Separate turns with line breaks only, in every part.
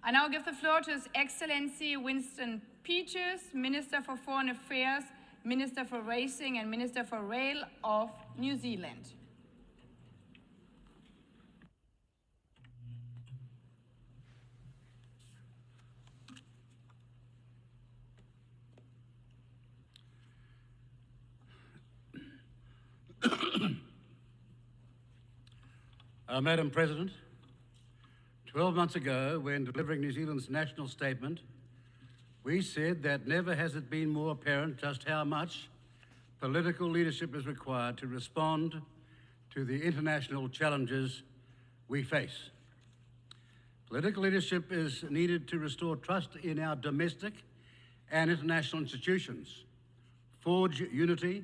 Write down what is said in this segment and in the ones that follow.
I now give the floor to His Excellency Winston, Minister for Foreign Affairs, Minister for Racing and Minister for Rail of New Zealand.
Madam President, 12 months ago, when delivering New Zealand's national statement, we said that never has it been more apparent just how much political leadership is required to respond to the international challenges we face. Political leadership is needed to restore trust in our domestic and international institutions, forge unity,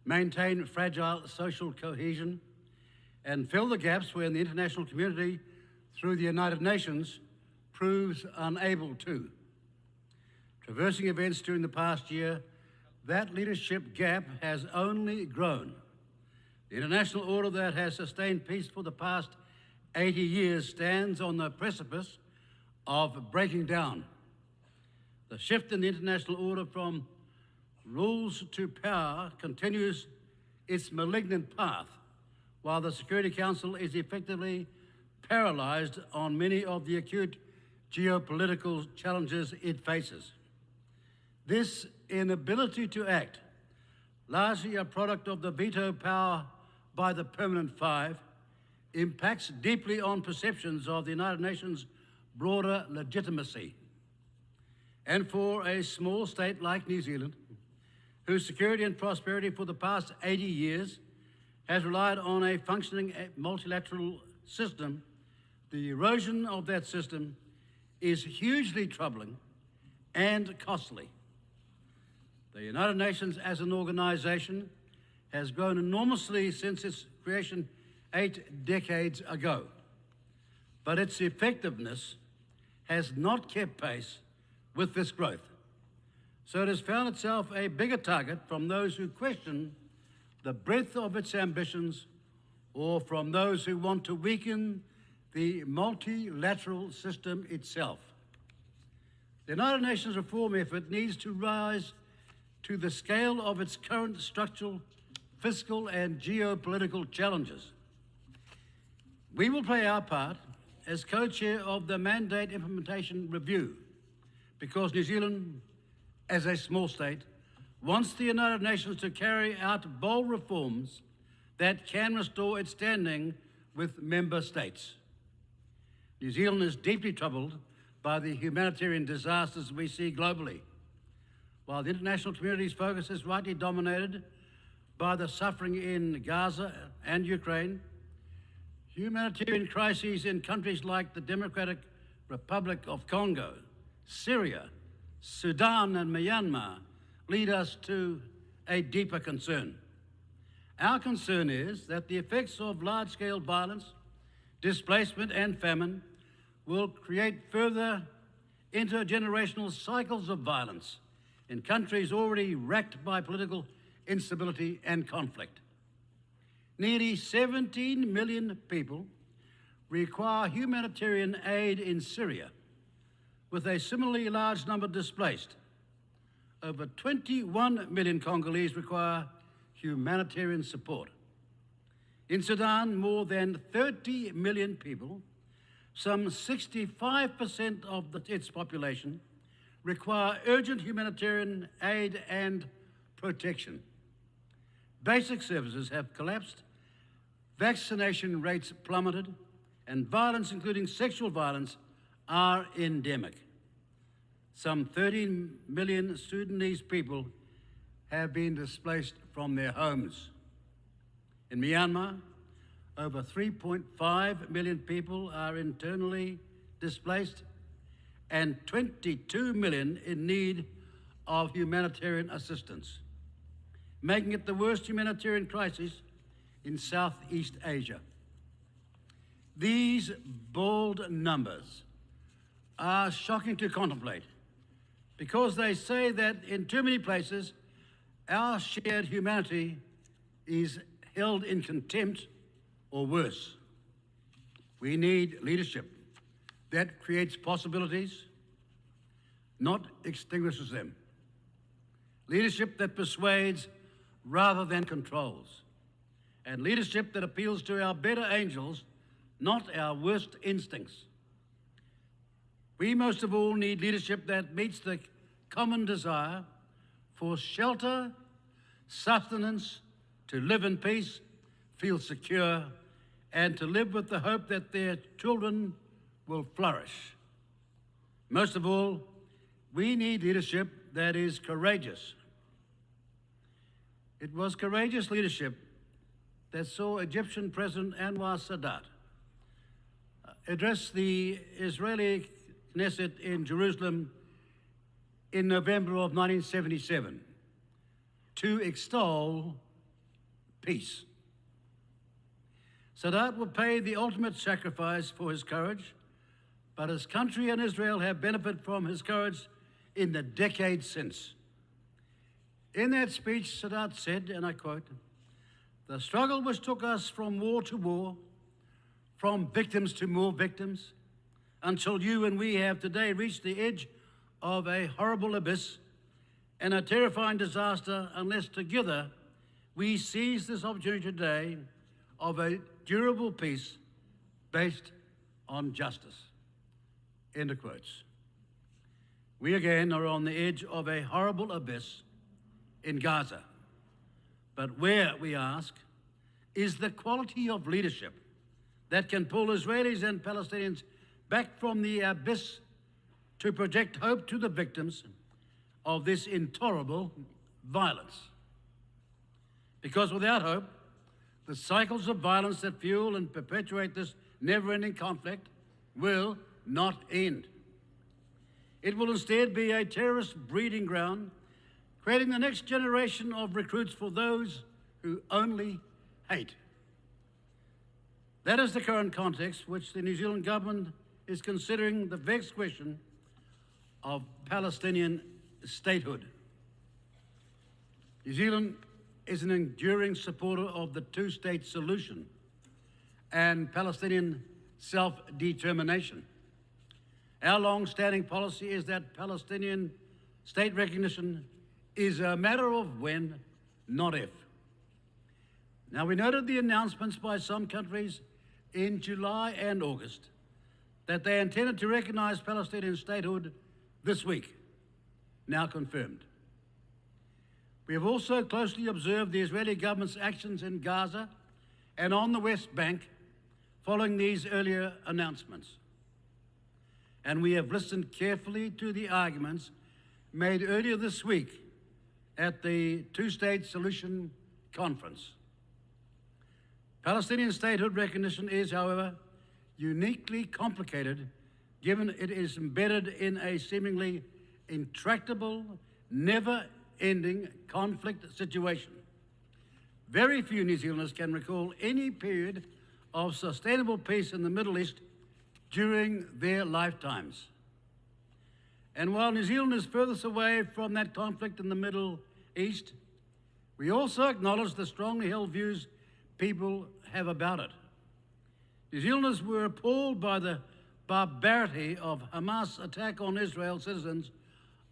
maintain fragile social cohesion, and fill the gaps when the international community, through the United Nations, proves unable to. Traversing events during the past year, that leadership gap has only grown. The international order that has sustained peace for the past 80 years stands on the precipice of breaking down. The shift in the international order from rules to power continues its malignant path, while the Security Council is effectively paralysed on many of the acute geopolitical challenges it faces. This inability to act, largely a product of the veto power by the Permanent Five, impacts deeply on perceptions of the United Nations' broader legitimacy. And for a small state like New Zealand, whose security and prosperity for the past 80 years has relied on a functioning multilateral system, the erosion of that system is hugely troubling and costly. The United Nations as an organisation has grown enormously since its creation 8 decades ago, but its effectiveness has not kept pace with this growth. So it has found itself a bigger target from those who question the breadth of its ambitions, or from those who want to weaken the multilateral system itself. The United Nations reform effort needs to rise to the scale of its current structural, fiscal and geopolitical challenges. We will play our part as co-chair of the Mandate Implementation Review, because New Zealand, as a small state, wants the United Nations to carry out bold reforms that can restore its standing with member states. New Zealand is deeply troubled by the humanitarian disasters we see globally. While the international community's focus is rightly dominated by the suffering in Gaza and Ukraine, humanitarian crises in countries like the Democratic Republic of Congo, Syria, Sudan and Myanmar lead us to a deeper concern. Our concern is that the effects of large-scale violence, displacement and famine will create further intergenerational cycles of violence in countries already racked by political instability and conflict. Nearly 17 million people require humanitarian aid in Syria, with a similarly large number displaced. Over 21 million Congolese require humanitarian support. In Sudan, more than 30 million people, some 65% of its population, require urgent humanitarian aid and protection. Basic services have collapsed, vaccination rates plummeted, and violence, including sexual violence, are endemic. Some 13 million Sudanese people have been displaced from their homes. In Myanmar, over 3.5 million people are internally displaced and 22 million in need of humanitarian assistance, making it the worst humanitarian crisis in Southeast Asia. These bold numbers are shocking to contemplate, because they say that in too many places, our shared humanity is held in contempt or worse. We need leadership, that creates possibilities, not extinguishes them. Leadership that persuades rather than controls. And leadership that appeals to our better angels, not our worst instincts. We most of all need leadership that meets the common desire for shelter, sustenance, to live in peace, feel secure, and to live with the hope that their children will flourish. Most of all, we need leadership that is courageous. It was courageous leadership that saw Egyptian President Anwar Sadat address the Israeli Knesset in Jerusalem in November of 1977 to extol peace. Sadat would pay the ultimate sacrifice for his courage, but his country and Israel have benefited from his courage in the decades since. In that speech, Sadat said, and I quote, "The struggle which took us from war to war, from victims to more victims, until you and we have today reached the edge of a horrible abyss and a terrifying disaster, unless together we seize this opportunity today of a durable peace based on justice." End of quotes. We again are on the edge of a horrible abyss in Gaza. But where, we ask, is the quality of leadership that can pull Israelis and Palestinians back from the abyss to project hope to the victims of this intolerable violence? Because without hope, the cycles of violence that fuel and perpetuate this never-ending conflict will not end. It will instead be a terrorist breeding ground, creating the next generation of recruits for those who only hate. That is the current context which the New Zealand government is considering the vexed question of Palestinian statehood. New Zealand is an enduring supporter of the two-state solution and Palestinian self-determination. Our long-standing policy is that Palestinian state recognition is a matter of when, not if. Now, we noted the announcements by some countries in July and August that they intended to recognize Palestinian statehood this week, now confirmed. We have also closely observed the Israeli government's actions in Gaza and on the West Bank following these earlier announcements. And we have listened carefully to the arguments made earlier this week at the Two-State Solution Conference. Palestinian statehood recognition is, however, uniquely complicated given it is embedded in a seemingly intractable, never-ending conflict situation. Very few New Zealanders can recall any period of sustainable peace in the Middle East during their lifetimes. And while New Zealand is furthest away from that conflict in the Middle East, we also acknowledge the strongly held views people have about it. New Zealanders were appalled by the barbarity of Hamas' attack on Israel citizens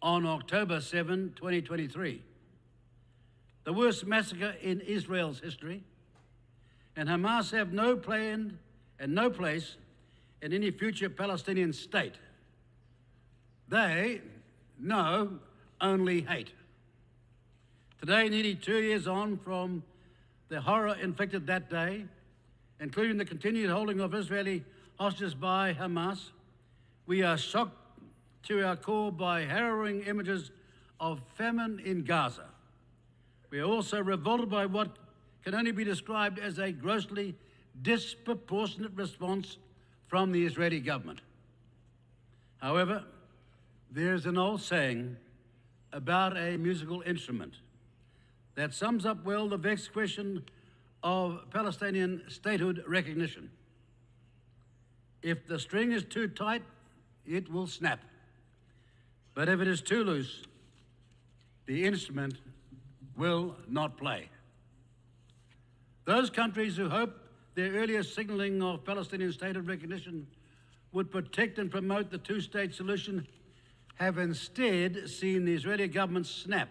on October 7, 2023. The worst massacre in Israel's history, and Hamas have no plan and no place in any future Palestinian state. They know only hate. Today, nearly 2 years on from the horror inflicted that day, including the continued holding of Israeli hostages by Hamas, we are shocked to our core by harrowing images of famine in Gaza. We are also revolted by what can only be described as a grossly disproportionate response from the Israeli government. However, there's an old saying about a musical instrument that sums up well the vexed question of Palestinian statehood recognition. If the string is too tight, it will snap. But if it is too loose, the instrument will not play. Those countries who hope their earlier signaling of Palestinian statehood recognition would protect and promote the two-state solution have instead seen the Israeli government snap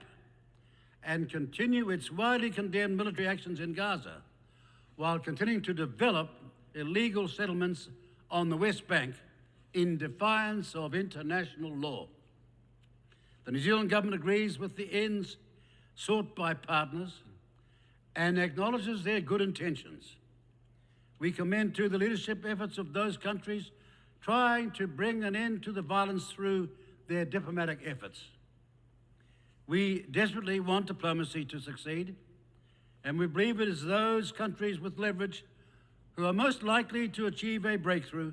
and continue its widely condemned military actions in Gaza, while continuing to develop illegal settlements on the West Bank in defiance of international law. The New Zealand government agrees with the ends sought by partners and acknowledges their good intentions. We commend to the leadership efforts of those countries trying to bring an end to the violence through their diplomatic efforts. We desperately want diplomacy to succeed, and we believe it is those countries with leverage who are most likely to achieve a breakthrough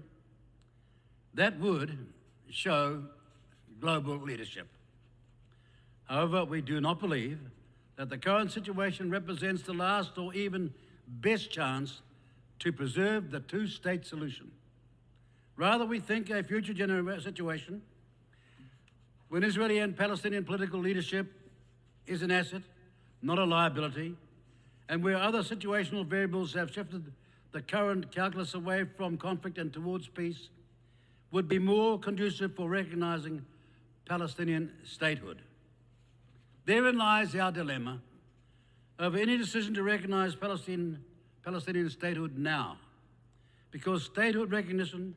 that would show global leadership. However, we do not believe that the current situation represents the last or even best chance to preserve the two-state solution. Rather, we think a future situation when Israeli and Palestinian political leadership is an asset, not a liability, and where other situational variables have shifted the current calculus away from conflict and towards peace, would be more conducive for recognizing Palestinian statehood. Therein lies our dilemma over any decision to recognize Palestinian statehood now, because statehood recognition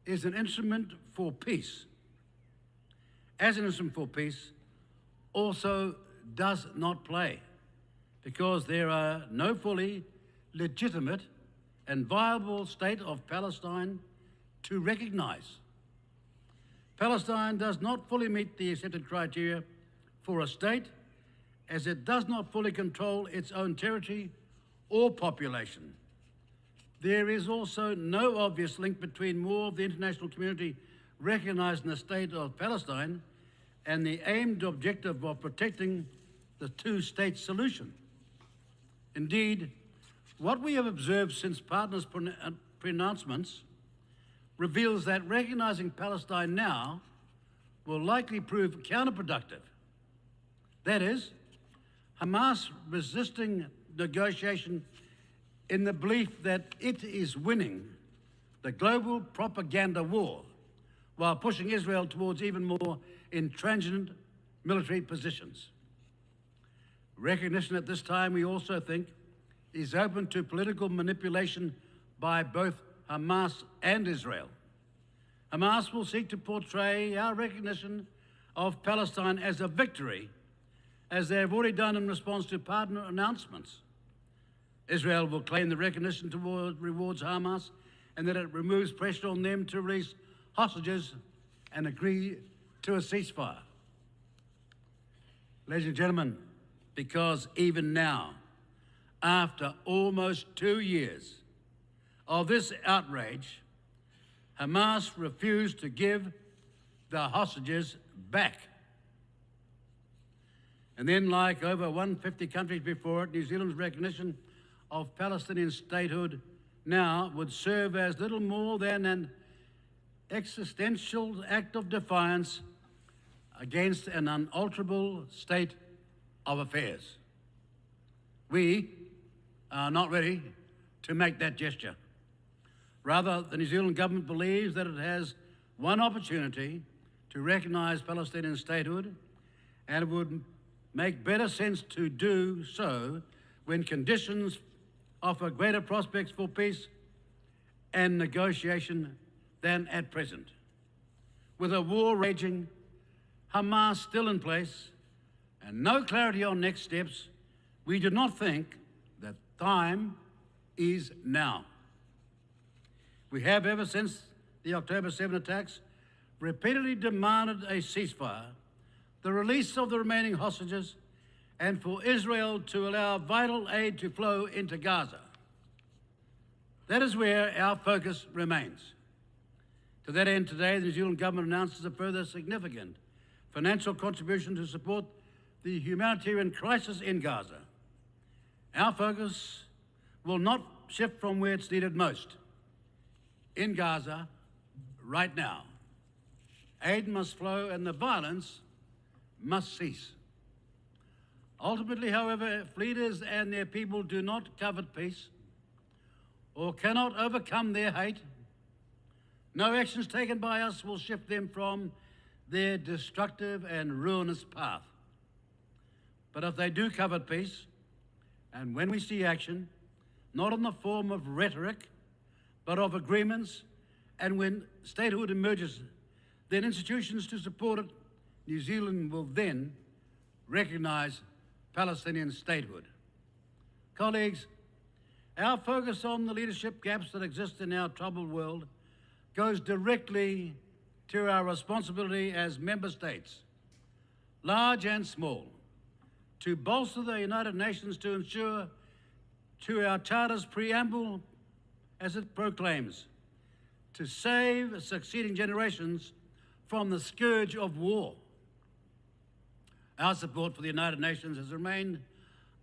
is an instrument for peace. As an instrument for peace, also does not play, because there are no fully legitimate and viable state of Palestine to recognize. Palestine does not fully meet the accepted criteria for a state, as it does not fully control its own territory or population. There is also no obvious link between more of the international community recognizing the state of Palestine and the aimed objective of protecting the two-state solution. Indeed, what we have observed since partners' pronouncements reveals that recognizing Palestine now will likely prove counterproductive. That is, Hamas resisting negotiation in the belief that it is winning the global propaganda war while pushing Israel towards even more intransigent military positions. Recognition at this time, we also think, is open to political manipulation by both Hamas and Israel. Hamas will seek to portray our recognition of Palestine as a victory, as they have already done in response to partner announcements. Israel will claim the recognition rewards Hamas and that it removes pressure on them to release hostages and agree to a ceasefire. Ladies and gentlemen, because even now, after almost 2 years of this outrage, Hamas refused to give the hostages back. And then, like over 150 countries before it, New Zealand's recognition of Palestinian statehood now would serve as little more than an existential act of defiance against an unalterable state of affairs. We are not ready to make that gesture. Rather, the New Zealand government believes that it has one opportunity to recognise Palestinian statehood, and it would make better sense to do so when conditions offer greater prospects for peace and negotiation than at present. With a war raging, Hamas still in place, and no clarity on next steps, we do not think that time is now. We have, ever since the October 7 attacks, repeatedly demanded a ceasefire, the release of the remaining hostages, and for Israel to allow vital aid to flow into Gaza. That is where our focus remains. To that end, today, the New Zealand government announces a further significant financial contribution to support the humanitarian crisis in Gaza. Our focus will not shift from where it's needed most. In Gaza, right now, aid must flow and the violence must cease. Ultimately, however, if leaders and their people do not covet peace or cannot overcome their hate, No actions taken by us will shift them from their destructive and ruinous path. But if they do covet peace, and when we see action, not in the form of rhetoric, but of agreements, and when statehood emerges, then institutions to support it, New Zealand will then recognise Palestinian statehood. Colleagues, our focus on the leadership gaps that exist in our troubled world goes directly to our responsibility as member states, large and small, to bolster the United Nations to ensure to our Charter's preamble, as it proclaims, to save succeeding generations from the scourge of war. Our support for the United Nations has remained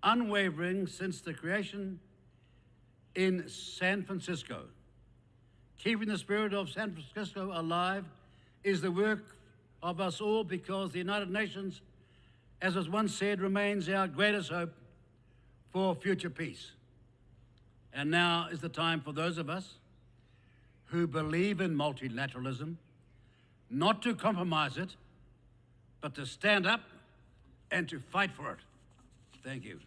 unwavering since the creation in San Francisco. Keeping the spirit of San Francisco alive is the work of us all, because the United Nations, as was once said, remains our greatest hope for future peace. And now is the time for those of us who believe in multilateralism not to compromise it, but to stand up and to fight for it. Thank you.